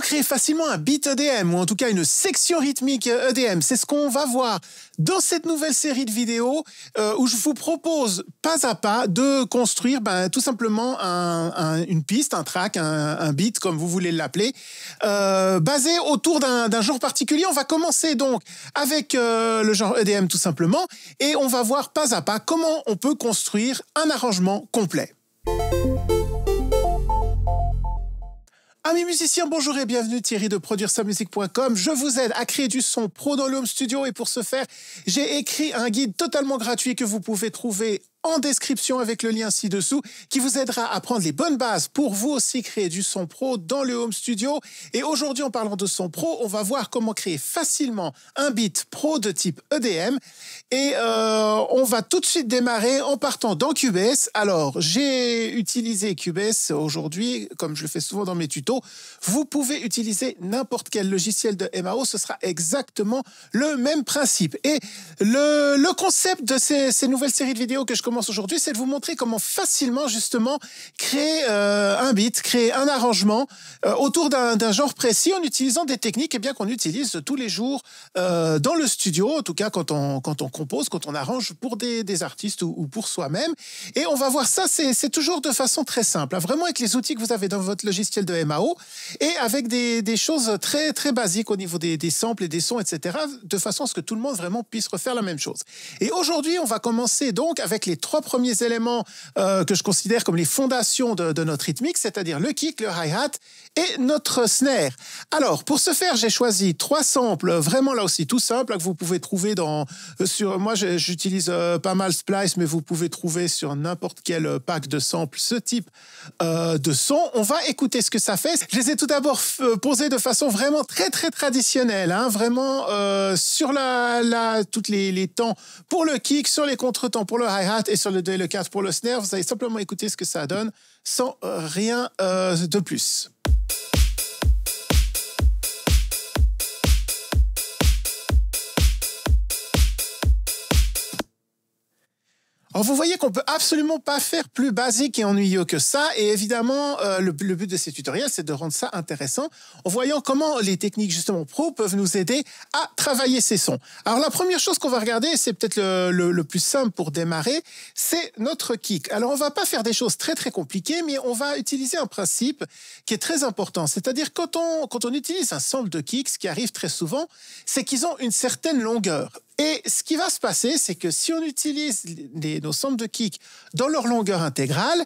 créer facilement un beat EDM, ou en tout cas une section rythmique EDM? C'est ce qu'on va voir dans cette nouvelle série de vidéos où je vous propose pas à pas de construire tout simplement une piste, un track, un beat, comme vous voulez l'appeler, basé autour d'un genre particulier. On va commencer donc avec le genre EDM tout simplement, et on va voir pas à pas comment on peut construire un arrangement complet. Amis musiciens, bonjour et bienvenue, Thierry de ProduireSaMusique.com. Je vous aide à créer du son pro dans le home studio, et pour ce faire, j'ai écrit un guide totalement gratuit que vous pouvez trouver en description avec le lien ci-dessous, qui vous aidera à prendre les bonnes bases pour vous aussi créer du son pro dans le home studio. Et aujourd'hui, en parlant de son pro, on va voir comment créer facilement un beat pro de type EDM. Et on va tout de suite démarrer en partant dans Cubase. Alors, j'ai utilisé Cubase aujourd'hui, comme je le fais souvent dans mes tutos. Vous pouvez utiliser n'importe quel logiciel de MAO, ce sera exactement le même principe. Et le concept de ces nouvelles séries de vidéos que je commence aujourd'hui, c'est de vous montrer comment facilement justement créer un beat, créer un arrangement autour d'un genre précis en utilisant des techniques qu'on utilise tous les jours dans le studio, en tout cas quand on compose, quand on arrange pour des artistes ou pour soi-même. Et on va voir ça, c'est toujours de façon très simple, vraiment avec les outils que vous avez dans votre logiciel de MAO et avec des choses très, très basiques au niveau des samples et des sons, etc., de façon à ce que tout le monde vraiment puisse refaire la même chose. Et aujourd'hui, on va commencer donc avec les 3 premiers éléments que je considère comme les fondations de notre rythmique, c'est-à-dire le kick, le hi-hat et notre snare. Alors, pour ce faire, j'ai choisi 3 samples, vraiment là aussi tout simples, que vous pouvez trouver moi j'utilise pas mal Splice, mais vous pouvez trouver sur n'importe quel pack de samples ce type de son. On va écouter ce que ça fait. Je les ai tout d'abord posés de façon vraiment très très traditionnelle, vraiment sur toutes les temps pour le kick, sur les contretemps pour le hi-hat et sur le 2 et le 4 pour le snare. Vous allez simplement écouter ce que ça donne sans rien de plus. Alors vous voyez qu'on peut absolument pas faire plus basique et ennuyeux que ça, et évidemment le but de ces tutoriels, c'est de rendre ça intéressant en voyant comment les techniques justement pro peuvent nous aider à travailler ces sons. Alors la première chose qu'on va regarder, c'est peut-être le plus simple pour démarrer, c'est notre kick. Alors on va pas faire des choses très très compliquées, mais on va utiliser un principe qui est très important, c'est-à-dire quand on utilise un sample de kick, ce qui arrive très souvent, c'est qu'ils ont une certaine longueur. Et ce qui va se passer, c'est que si on utilise nos samples de kick dans leur longueur intégrale,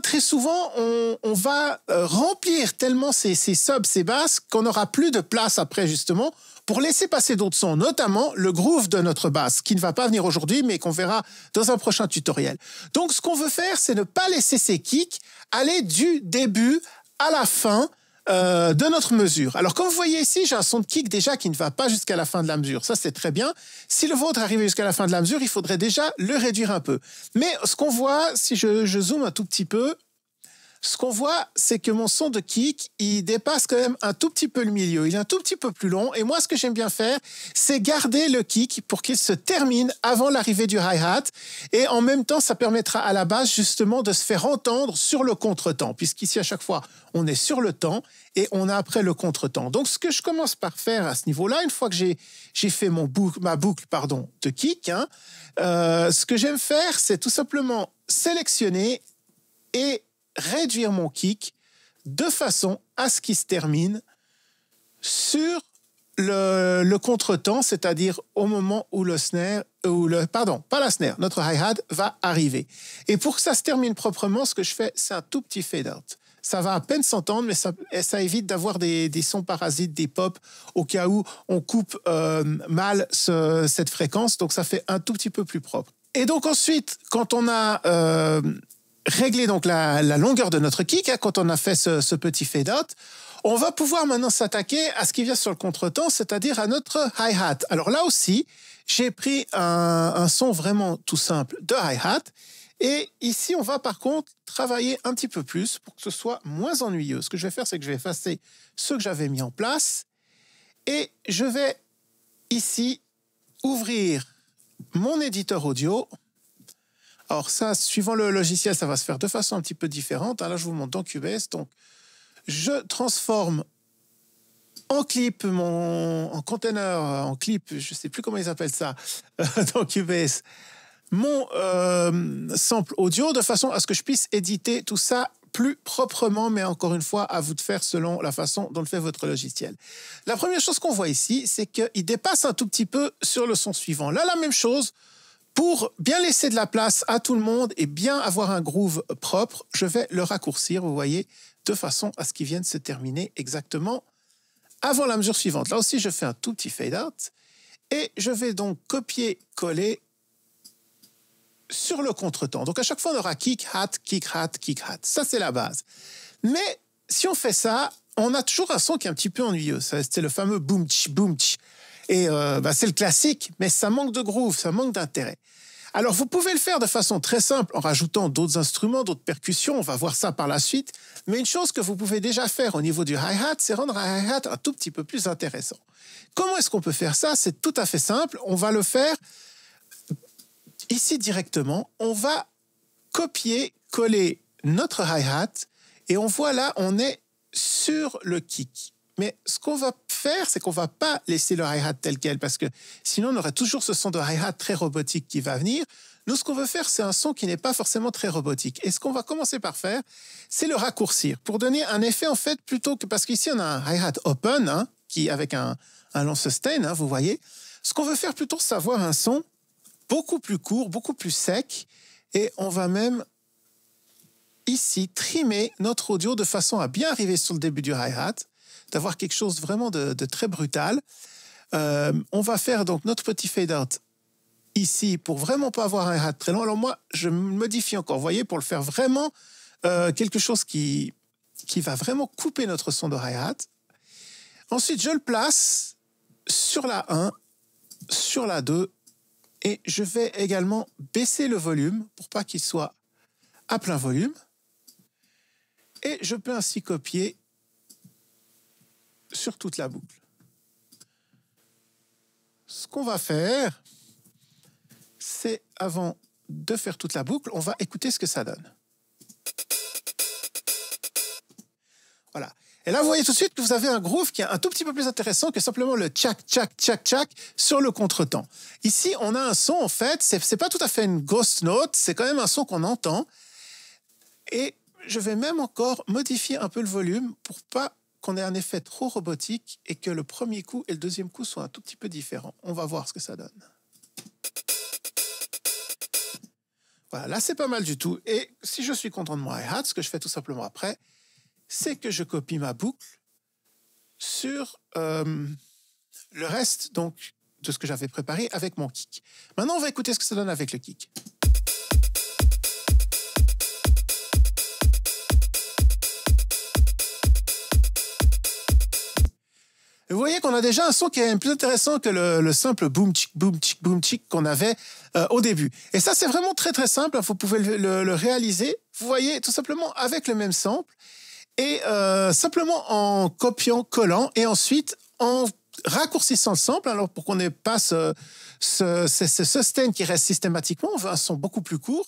très souvent, on va remplir tellement ces subs, ces basses, qu'on n'aura plus de place après, justement, pour laisser passer d'autres sons, notamment le groove de notre basse, qui ne va pas venir aujourd'hui, mais qu'on verra dans un prochain tutoriel. Donc, ce qu'on veut faire, c'est ne pas laisser ces kicks aller du début à la fin de notre mesure. Alors, comme vous voyez ici, j'ai un son de kick déjà qui ne va pas jusqu'à la fin de la mesure. Ça, c'est très bien. Si le vôtre arrivait jusqu'à la fin de la mesure, il faudrait déjà le réduire un peu. Mais ce qu'on voit, si je zoome un tout petit peu, ce qu'on voit, c'est que mon son de kick, il dépasse quand même un tout petit peu le milieu. Il est un tout petit peu plus long. Et moi, ce que j'aime bien faire, c'est garder le kick pour qu'il se termine avant l'arrivée du hi-hat. Et en même temps, ça permettra à la basse, justement, de se faire entendre sur le contretemps. Puisqu'ici, à chaque fois, on est sur le temps et on a après le contretemps. Donc, ce que je commence par faire à ce niveau-là, une fois que j'ai fait ma boucle de kick, ce que j'aime faire, c'est tout simplement sélectionner et réduire mon kick de façon à ce qu'il se termine sur le contretemps, c'est-à-dire au moment où notre hi-hat va arriver. Et pour que ça se termine proprement, ce que je fais, c'est un tout petit fade-out. Ça va à peine s'entendre, mais ça évite d'avoir des sons parasites, des pops, au cas où on coupe mal cette fréquence, donc ça fait un tout petit peu plus propre. Et donc ensuite, quand on a régler donc la longueur de notre kick, quand on a fait ce petit fade-out, on va pouvoir maintenant s'attaquer à ce qui vient sur le contretemps, c'est-à-dire à notre hi-hat. Alors là aussi, j'ai pris un son vraiment tout simple de hi-hat, et ici, on va par contre travailler un petit peu plus pour que ce soit moins ennuyeux. Ce que je vais faire, c'est que je vais effacer ceux que j'avais mis en place, et je vais ici ouvrir mon éditeur audio. Alors ça, suivant le logiciel, ça va se faire de façon un petit peu différente. Là, je vous montre dans Cubase. Donc, je transforme en clip, en container, en clip, je ne sais plus comment ils appellent ça, dans Cubase, mon sample audio de façon à ce que je puisse éditer tout ça plus proprement, mais encore une fois, à vous de faire selon la façon dont le fait votre logiciel. La première chose qu'on voit ici, c'est qu'il dépasse un tout petit peu sur le son suivant. Là, la même chose, pour bien laisser de la place à tout le monde et bien avoir un groove propre, je vais le raccourcir, vous voyez, de façon à ce qu'il vienne se terminer exactement avant la mesure suivante. Là aussi, je fais un tout petit fade-out et je vais donc copier-coller sur le contretemps. Donc, à chaque fois, on aura kick-hat, kick-hat, kick-hat. Ça, c'est la base. Mais si on fait ça, on a toujours un son qui est un petit peu ennuyeux. C'est le fameux boom-tch, boom-tch. Et c'est le classique, mais ça manque de groove, ça manque d'intérêt. Alors, vous pouvez le faire de façon très simple en rajoutant d'autres instruments, d'autres percussions. On va voir ça par la suite. Mais une chose que vous pouvez déjà faire au niveau du hi-hat, c'est rendre un hi-hat un tout petit peu plus intéressant. Comment est-ce qu'on peut faire ça? C'est tout à fait simple. On va le faire ici directement. On va copier-coller notre hi-hat et on voit là, on est sur le kick. Mais ce qu'on va faire, c'est qu'on ne va pas laisser le hi-hat tel quel parce que sinon, on aura toujours ce son de hi-hat très robotique qui va venir. Nous, ce qu'on veut faire, c'est un son qui n'est pas forcément très robotique. Et ce qu'on va commencer par faire, c'est le raccourcir pour donner un effet, en fait, plutôt que... Parce qu'ici, on a un hi-hat open, qui avec un long sustain, vous voyez. Ce qu'on veut faire plutôt, c'est avoir un son beaucoup plus court, beaucoup plus sec. Et on va même, ici, trimer notre audio de façon à bien arriver sur le début du hi-hat, d'avoir quelque chose vraiment de très brutal. On va faire donc notre petit fade-out ici pour vraiment pas avoir un hi-hat très long. Alors moi, je modifie encore, vous voyez, pour le faire vraiment quelque chose qui va vraiment couper notre son de hi-hat. Ensuite, je le place sur la 1, sur la 2, et je vais également baisser le volume pour pas qu'il soit à plein volume. Et je peux ainsi copier sur toute la boucle. Ce qu'on va faire, c'est avant de faire toute la boucle, on va écouter ce que ça donne. Voilà. Et là, vous voyez tout de suite que vous avez un groove qui est un tout petit peu plus intéressant que simplement le tchac, tchac, tchac, tchac sur le contretemps. Ici, on a un son, en fait, c'est pas tout à fait une ghost note, c'est quand même un son qu'on entend. Et je vais même encore modifier un peu le volume pour pas qu'on ait un effet trop robotique et que le premier coup et le deuxième coup soient un tout petit peu différents. On va voir ce que ça donne. Voilà, là, c'est pas mal du tout. Et si je suis content de mon hi-hat, ce que je fais tout simplement après, c'est que je copie ma boucle sur le reste donc, de ce que j'avais préparé avec mon kick. Maintenant, on va écouter ce que ça donne avec le kick. Vous voyez qu'on a déjà un son qui est même plus intéressant que le simple boom tchic boom tchic boom tchic qu'on avait au début. Et ça, c'est vraiment très très simple. Vous pouvez le réaliser. Vous voyez, tout simplement avec le même sample et simplement en copiant, collant et ensuite en raccourcissant le sample. Alors pour qu'on n'ait pas ce sustain qui reste systématiquement, on veut un son beaucoup plus court.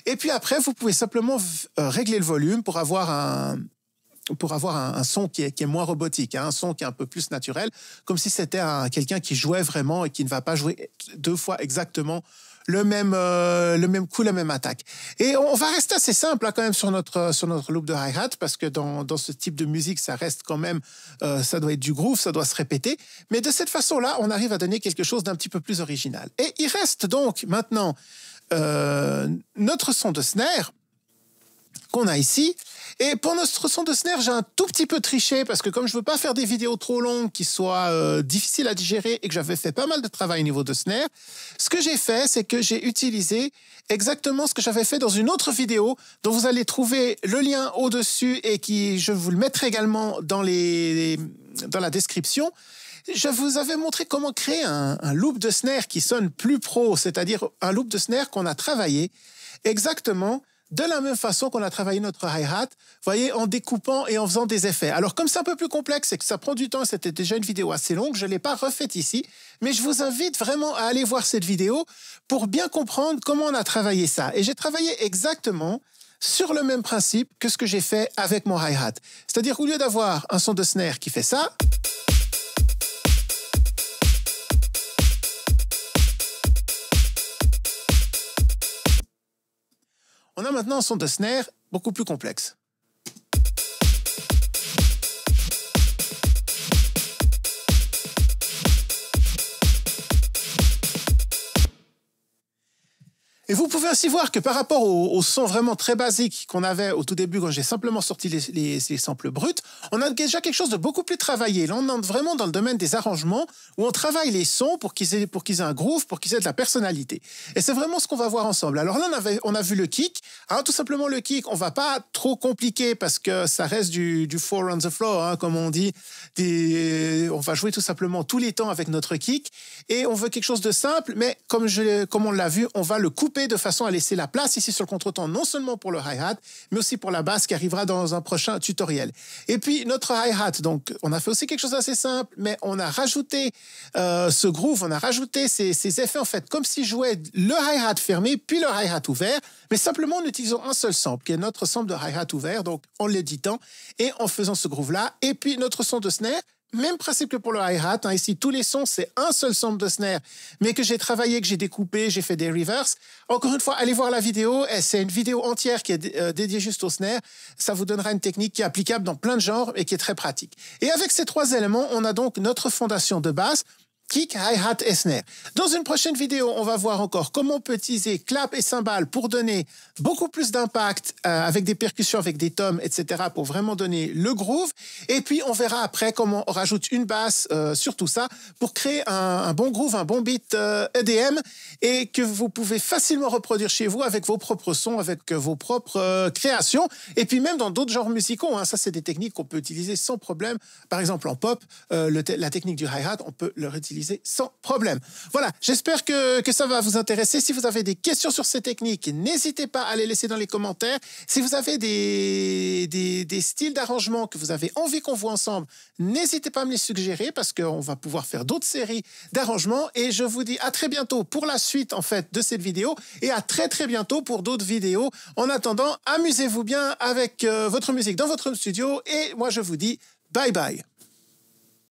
Et puis après, vous pouvez simplement régler le volume pour avoir un son qui est moins robotique, un son qui est un peu plus naturel, comme si c'était quelqu'un qui jouait vraiment et qui ne va pas jouer deux fois exactement le même coup, la même attaque. Et on va rester assez simple quand même sur notre loop de hi-hat, parce que dans ce type de musique, ça reste quand même, ça doit être du groove, ça doit se répéter. Mais de cette façon-là, on arrive à donner quelque chose d'un petit peu plus original. Et il reste donc maintenant notre son de snare qu'on a ici. Et pour notre son de snare, j'ai un tout petit peu triché parce que comme je veux pas faire des vidéos trop longues qui soient difficiles à digérer et que j'avais fait pas mal de travail au niveau de snare, ce que j'ai fait, c'est que j'ai utilisé exactement ce que j'avais fait dans une autre vidéo dont vous allez trouver le lien au-dessus et je vous le mettrai également dans la description. Je vous avais montré comment créer un loop de snare qui sonne plus pro, c'est-à-dire un loop de snare qu'on a travaillé exactement de la même façon qu'on a travaillé notre hi-hat, voyez, en découpant et en faisant des effets. Alors, comme c'est un peu plus complexe et que ça prend du temps, c'était déjà une vidéo assez longue, je ne l'ai pas refaite ici, mais je vous invite vraiment à aller voir cette vidéo pour bien comprendre comment on a travaillé ça. Et j'ai travaillé exactement sur le même principe que ce que j'ai fait avec mon hi-hat. C'est-à-dire, au lieu d'avoir un son de snare qui fait ça, maintenant un son de snare beaucoup plus complexe. Et vous pouvez aussi voir que par rapport au son vraiment très basique qu'on avait au tout début quand j'ai simplement sorti les samples bruts, on a déjà quelque chose de beaucoup plus travaillé. Là, on entre vraiment dans le domaine des arrangements où on travaille les sons pour qu'ils aient un groove, pour qu'ils aient de la personnalité. Et c'est vraiment ce qu'on va voir ensemble. Alors là, on a vu le kick. Hein, tout simplement, le kick, on va pas trop compliquer parce que ça reste du four on the floor, hein, comme on dit. On va jouer tout simplement tous les temps avec notre kick. Et on veut quelque chose de simple, mais comme on l'a vu, on va le couper de façon à laisser la place ici sur le contretemps, non seulement pour le hi-hat, mais aussi pour la basse qui arrivera dans un prochain tutoriel. Et puis notre hi-hat, donc on a fait aussi quelque chose d'assez simple, mais on a rajouté ce groove, on a rajouté ces effets en fait, comme si je jouais le hi-hat fermé, puis le hi-hat ouvert, mais simplement en utilisant un seul sample, qui est notre sample de hi-hat ouvert, donc en l'éditant et en faisant ce groove-là. Et puis notre son de snare, même principe que pour le hi-hat. Hein. Ici, tous les sons, c'est un seul sample de snare, mais que j'ai travaillé, que j'ai découpé, j'ai fait des reverses. Encore une fois, allez voir la vidéo. C'est une vidéo entière qui est dédiée juste au snare. Ça vous donnera une technique qui est applicable dans plein de genres et qui est très pratique. Et avec ces trois éléments, on a donc notre fondation de base. Kick, hi-hat et snare. Dans une prochaine vidéo, on va voir encore comment on peut utiliser clap et cymbales pour donner beaucoup plus d'impact avec des percussions, avec des toms, etc. pour vraiment donner le groove. Et puis, on verra après comment on rajoute une basse sur tout ça pour créer un bon groove, un bon beat EDM et que vous pouvez facilement reproduire chez vous avec vos propres sons, avec vos propres créations. Et puis même dans d'autres genres musicaux, hein, ça c'est des techniques qu'on peut utiliser sans problème. Par exemple en pop, la technique du hi-hat, on peut le réutiliser sans problème. Voilà, j'espère que ça va vous intéresser. Si vous avez des questions sur ces techniques, n'hésitez pas à les laisser dans les commentaires. Si vous avez des styles d'arrangement que vous avez envie qu'on voit ensemble, n'hésitez pas à me les suggérer parce qu'on va pouvoir faire d'autres séries d'arrangements. Et je vous dis à très bientôt pour la suite en fait de cette vidéo et à très très bientôt pour d'autres vidéos. En attendant, amusez-vous bien avec votre musique dans votre studio et moi je vous dis bye bye.